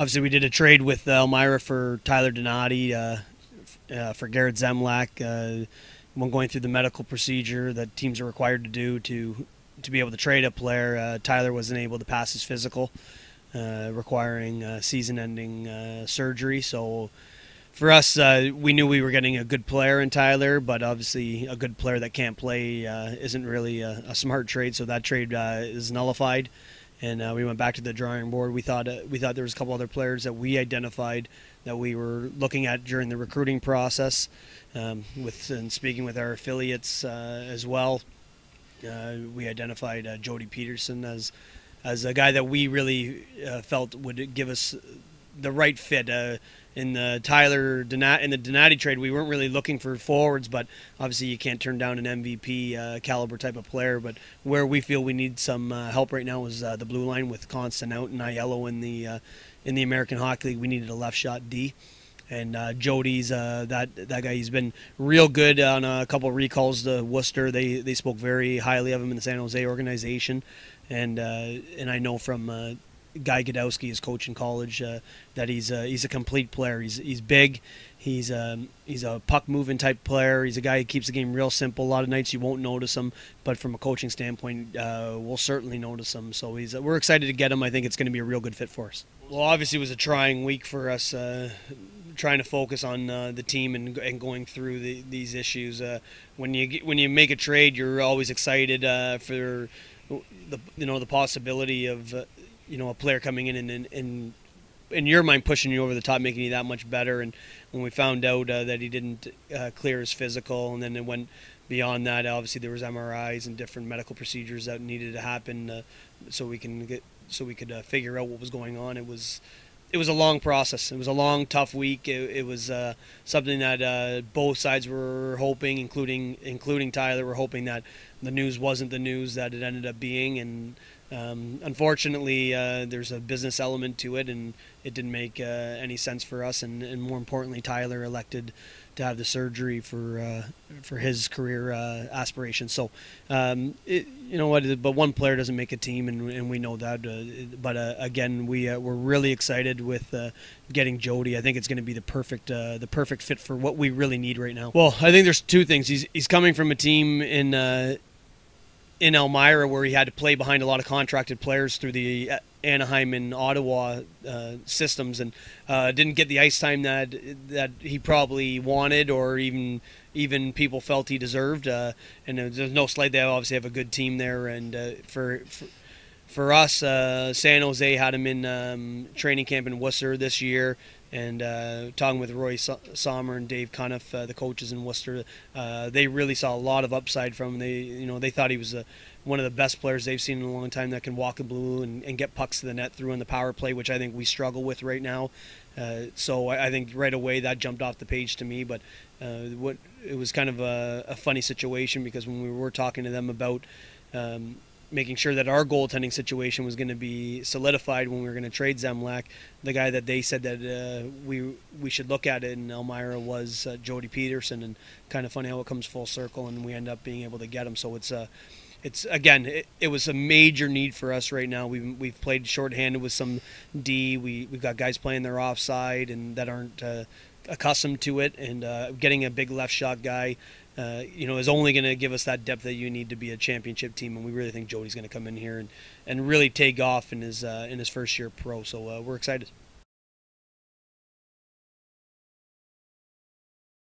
Obviously, we did a trade with Elmira for Tyler Donati, for Garrett Zemlak. When going through the medical procedure that teams are required to do to be able to trade a player, Tyler wasn't able to pass his physical, requiring season-ending surgery. So for us, we knew we were getting a good player in Tyler, but obviously a good player that can't play isn't really a smart trade. So that trade is nullified, and we went back to the drawing board. We thought there was a couple other players that we identified that we were looking at during the recruiting process, and speaking with our affiliates as well. We identified Jody Pederson as a guy that we really felt would give us the right fit. In the Donati trade, we weren't really looking for forwards, but obviously you can't turn down an MVP caliber type of player. But where we feel we need some help right now is the blue line with Constant out and Aiello in the American Hockey League. We needed a left shot D. And Jody's that guy. He's been real good on a couple of recalls to Worcester. They spoke very highly of him in the San Jose organization, and I know from Guy Godowski, his coach in college, that he's a complete player. He's big. He's a puck moving type player. He's a guy who keeps the game real simple. A lot of nights you won't notice him, but from a coaching standpoint, we'll certainly notice him. So we're excited to get him. I think it's going to be a real good fit for us. Well, obviously it was a trying week for us, trying to focus on the team and going through these issues. When you make a trade, you're always excited for the possibility of a player coming in in your mind pushing you over the top, making you that much better. And when we found out that he didn't clear his physical, and then it went beyond that, obviously there was MRIs and different medical procedures that needed to happen so we could figure out what was going on. It was a long process. It was a long, tough week. It was something that both sides were hoping, including Tyler, were hoping that the news wasn't the news that it ended up being. And unfortunately, there's a business element to it, and it didn't make any sense for us. And more importantly, Tyler elected to have the surgery for his career aspirations. So, but one player doesn't make a team, and we know that. But again, we're really excited with getting Jody. I think it's going to be the perfect fit for what we really need right now. Well, I think there's two things. He's coming from a team in Elmira where he had to play behind a lot of contracted players through the Anaheim and Ottawa systems, and didn't get the ice time that he probably wanted, or even people felt he deserved. And there's no slight. They obviously have a good team there, and for us, San Jose had him in training camp in Worcester this year. And talking with Roy Sommer and Dave Cuniff, the coaches in Worcester, they really saw a lot of upside from him. They thought he was one of the best players they've seen in a long time that can walk the blue and get pucks to the net through in the power play, which I think we struggle with right now. So I think right away that jumped off the page to me. But it was kind of a funny situation, because when we were talking to them about making sure that our goaltending situation was going to be solidified when we were going to trade Zemlak, the guy that they said that we should look at it in Elmira was Jody Pederson. And kind of funny how it comes full circle, and we end up being able to get him. So it's again, it was a major need for us right now. We've played shorthanded with some D. We've got guys playing their offside and that aren't accustomed to it, and getting a big left shot guy is only going to give us that depth that you need to be a championship team. And we really think Jody's going to come in here and really take off in his first year pro. So we're excited.